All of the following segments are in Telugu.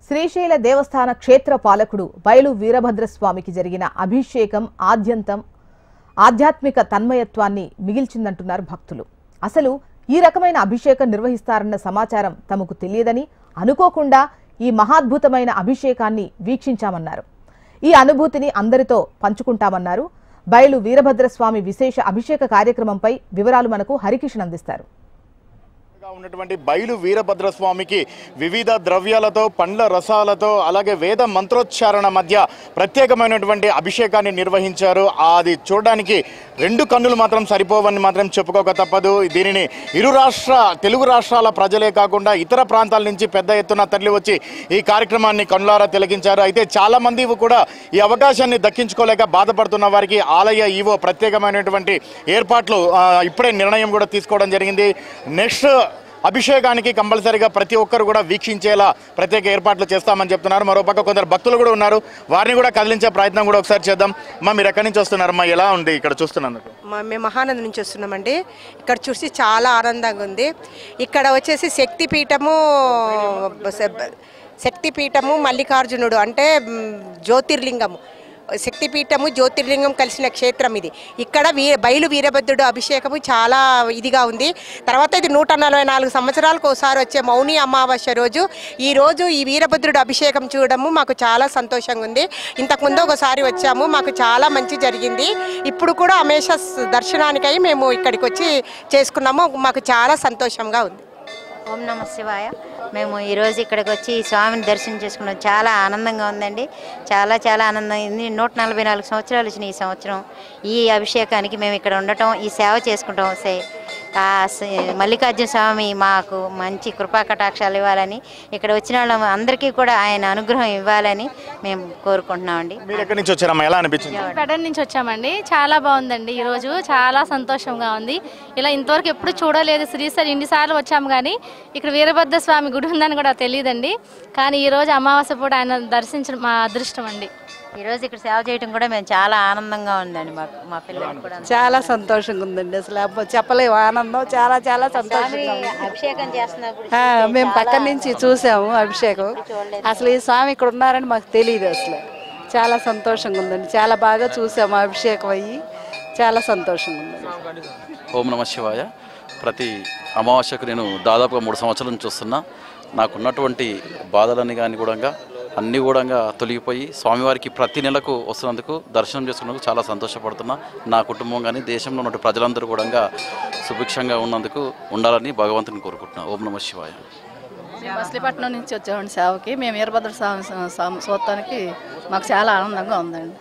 శ్రీశైల దేవస్థాన క్షేత్ర పాలకుడు బయలు వీరభద్రస్వామికి జరిగిన అభిషేకం ఆధ్యాత్మిక తన్మయత్వాన్ని మిగిల్చిందంటున్నారు భక్తులు. అసలు ఈ రకమైన అభిషేకం నిర్వహిస్తారన్న సమాచారం తమకు తెలియదని, అనుకోకుండా ఈ మహాద్భుతమైన అభిషేకాన్ని వీక్షించామన్నారు. ఈ అనుభూతిని అందరితో పంచుకుంటామన్నారు. బయలు వీరభద్రస్వామి విశేష అభిషేక కార్యక్రమంపై వివరాలు మనకు హరికిషన్ అందిస్తారు. ఉన్నటువంటి బయలు వీరభద్రస్వామికి వివిధ ద్రవ్యాలతో, పండ్ల రసాలతో, అలాగే వేద మంత్రోచ్చారణ మధ్య ప్రత్యేకమైనటువంటి అభిషేకాన్ని నిర్వహించారు. అది చూడడానికి రెండు కన్నులు మాత్రం సరిపోవని మాత్రం చెప్పుకోక తప్పదు. దీనిని తెలుగు రాష్ట్రాల ప్రజలే కాకుండా ఇతర ప్రాంతాల నుంచి పెద్ద ఎత్తున తరలి వచ్చి ఈ కార్యక్రమాన్ని కన్నులారా తిలకించారు. అయితే చాలా మంది కూడా ఈ అవకాశాన్ని దక్కించుకోలేక బాధపడుతున్న వారికి ఆలయ ఈవో ప్రత్యేకమైనటువంటి ఏర్పాట్లు ఇప్పుడే నిర్ణయం కూడా తీసుకోవడం జరిగింది. నెక్స్ట్ అభిషేకానికి కంపల్సరీగా ప్రతి ఒక్కరు కూడా వీక్షించేలా ప్రత్యేక ఏర్పాట్లు చేస్తామని చెప్తున్నారు. మరోపక్క కొందరు భక్తులు కూడా ఉన్నారు, వారిని కూడా కదిలించే ప్రయత్నం కూడా ఒకసారి చేద్దాం. మీరు ఎక్కడి నుంచి వస్తున్నారమ్మా, ఎలా ఉంది ఇక్కడ చూస్తున్నందుకు? మేము మహానంద నుంచి వస్తున్నామండి. ఇక్కడ చూసి చాలా ఆనందంగా ఉంది. ఇక్కడ వచ్చేసి శక్తిపీఠము మల్లికార్జునుడు అంటే జ్యోతిర్లింగము, శక్తిపీఠము జ్యోతిర్లింగం కలిసిన క్షేత్రం ఇది. ఇక్కడ బయలు వీరభద్రుడు అభిషేకము చాలా ఇదిగా ఉంది. తర్వాత ఇది 144 సంవత్సరాలకు ఒకసారి వచ్చే మౌని అమావాస్య రోజు ఈ వీరభద్రుడు అభిషేకం చూడడము మాకు చాలా సంతోషంగా ఉంది. ఇంతకుముందు ఒకసారి వచ్చాము, మాకు చాలా మంచి జరిగింది. ఇప్పుడు కూడా అమేష దర్శనానికై మేము ఇక్కడికి వచ్చి చేసుకున్నాము. మాకు చాలా సంతోషంగా ఉంది. ఓం నమ శివాయ. మేము ఈరోజు ఇక్కడికి వచ్చి స్వామిని దర్శనం చేసుకున్నాం. చాలా ఆనందంగా ఉందండి. చాలా ఆనందం. 144 సంవత్సరాలు వచ్చినాయి ఈ సంవత్సరం. ఈ అభిషేకానికి మేము ఇక్కడ ఉండటం, ఈ సేవ చేసుకుంటాం. మల్లికార్జున స్వామి మాకు మంచి కృపా కటాక్షాలు ఇవ్వాలని, ఇక్కడ వచ్చిన వాళ్ళ అందరికీ కూడా ఆయన అనుగ్రహం ఇవ్వాలని మేము కోరుకుంటున్నామండి. మీరు ఎక్కడి నుంచి వచ్చారమ్మా, ఎలా అనిపించింది? పెడన్ నుంచి వచ్చామండి. చాలా బాగుందండి. ఈరోజు చాలా సంతోషంగా ఉంది. ఇలా ఇంతవరకు ఎప్పుడు చూడలేదు. శ్రీశైలం ఇన్నిసార్లు వచ్చాము కానీ ఇక్కడ వీరభద్ర స్వామి గుడి ఉందని కూడా తెలియదండి. కానీ ఈరోజు అమావాస్య పూట ఆయన దర్శించడం మా అదృష్టం అండి. ఈరోజు ఇక్కడ సేవ చేయడం కూడా మేము చాలా ఆనందంగా ఉందండి. మా పిల్లలకు కూడా చాలా సంతోషంగా ఉందండి. అసలు చెప్పలేము ఆనందం. చాలా సంతోషంగా అభిషేకం చేస్తున్నప్పుడు మేము పక్కన నుంచి చూసాము అభిషేకం. అసలు ఈ స్వామి ఇక్కడ ఉన్నారని మాకు తెలియదు. అసలు చాలా సంతోషంగా ఉందండి. చాలా బాగా చూసాము అభిషేకం అయ్యి. చాలా సంతోషంగా ఉందండి. ఓం నమ శివాయ. ప్రతి అమావాస్యకు నేను దాదాపుగా 3 సంవత్సరాల నుంచి వస్తున్నా. నాకున్నటువంటి బాధలన్నీ కానీ కూడా అన్నీ కూడా తొలగిపోయి స్వామివారికి ప్రతి నెలకు వస్తున్నందుకు, దర్శనం చేసుకున్నందుకు చాలా సంతోషపడుతున్నా. నా కుటుంబం కానీ దేశంలో ఉన్న ప్రజలందరూ కూడా సుభిక్షంగా ఉన్నందుకు ఉండాలని భగవంతుని కోరుకుంటున్నాను. ఓం నమ శివాయ. మచిలీపట్నం నుంచి వచ్చామండి సేవకి. మేము వీరభద్ర స్వామి చూడటానికి మాకు చాలా ఆనందంగా ఉందండి.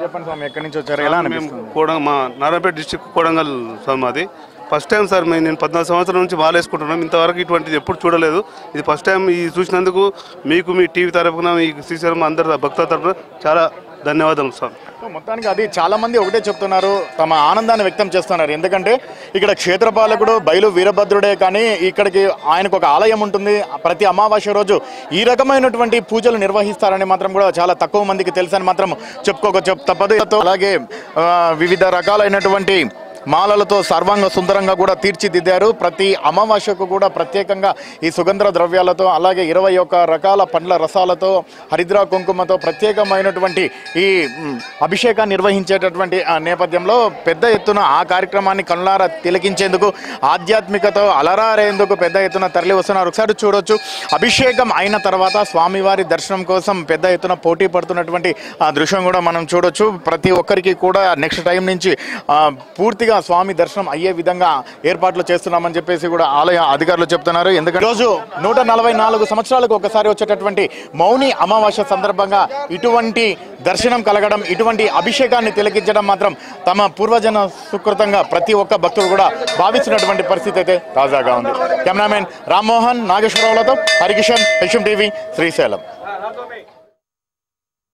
చెప్పండి స్వామి, ఎక్కడి నుంచి వచ్చారు, ఎలా అనిపిస్తుంది? మా నారాయణపేట డిస్టిక్ కొడంగల్ స్వామి అది. ఫస్ట్ టైం సార్, నేను 14 సంవత్సరాల నుంచి మాల వేసుకుంటున్నాం. ఇంతవరకు ఇటువంటిది ఎప్పుడు చూడలేదు. ఇది ఫస్ట్ టైం. ఈ చూసినందుకు మీకు, మీ టీవీ తరఫున, మీ శ్రీశైలం అందరి భక్తుల తరఫున చాలా ధన్యవాదాలు సార్. మొత్తానికి అది చాలా మంది ఒకటే చెప్తున్నారు, తమ ఆనందాన్ని వ్యక్తం చేస్తున్నారు. ఎందుకంటే ఇక్కడ క్షేత్రపాలకుడు బయలు వీరభద్రుడే, కానీ ఇక్కడికి ఆయనకు ఒక ఆలయం ఉంటుంది. ప్రతి అమావాస్య రోజు ఈ రకమైనటువంటి పూజలు నిర్వహిస్తారని మాత్రం కూడా చాలా తక్కువ మందికి తెలుసని మాత్రం చెప్పుకోక తప్పదు. అలాగే వివిధ రకాలైనటువంటి మాలలతో సర్వాంగ సుందరంగా కూడా తీర్చిదిద్దారు. ప్రతి అమావాస్యకు కూడా ప్రత్యేకంగా ఈ సుగంధ ద్రవ్యాలతో, అలాగే 21 రకాల పండ్ల రసాలతో, హరిద్రా కుంకుమతో ప్రత్యేకమైనటువంటి ఈ అభిషేకాన్ని నిర్వహించేటటువంటి నేపథ్యంలో పెద్ద ఎత్తున ఆ కార్యక్రమాన్ని కనులారా తిలకించేందుకు, ఆధ్యాత్మికతో అలరారేందుకు పెద్ద ఎత్తున తరలి వస్తున్నారు. ఒకసారి చూడొచ్చు, అభిషేకం అయిన తర్వాత స్వామివారి దర్శనం కోసం పెద్ద ఎత్తున పోటీ పడుతున్నటువంటి ఆ దృశ్యం కూడా మనం చూడొచ్చు. ప్రతి ఒక్కరికి కూడా నెక్స్ట్ టైం నుంచి పూర్తిగా స్వామి దర్శనం అయ్యే విధంగా ఏర్పాట్లు చేస్తున్నామని చెప్పేసి కూడా ఆలయ అధికారులు చెప్తున్నారు. ఎందుకంటే రోజు 144 సంవత్సరాలకు ఒకసారి వచ్చేటటువంటి మౌని అమావాస్య సందర్భంగా ఇటువంటి దర్శనం కలగడం, ఇటువంటి అభిషేకాన్ని తిలకించడం మాత్రం తమ పూర్వజన సుకృతంగా ప్రతి ఒక్క భక్తుడు కూడా భావించినటువంటి పరిస్థితి అయితే తాజాగా ఉంది. కెమెరామెన్ రామ్మోహన్ నాగేశ్వరరావులతో హరికిషన్, హెచ్ఎం టీవీ, శ్రీశైలం.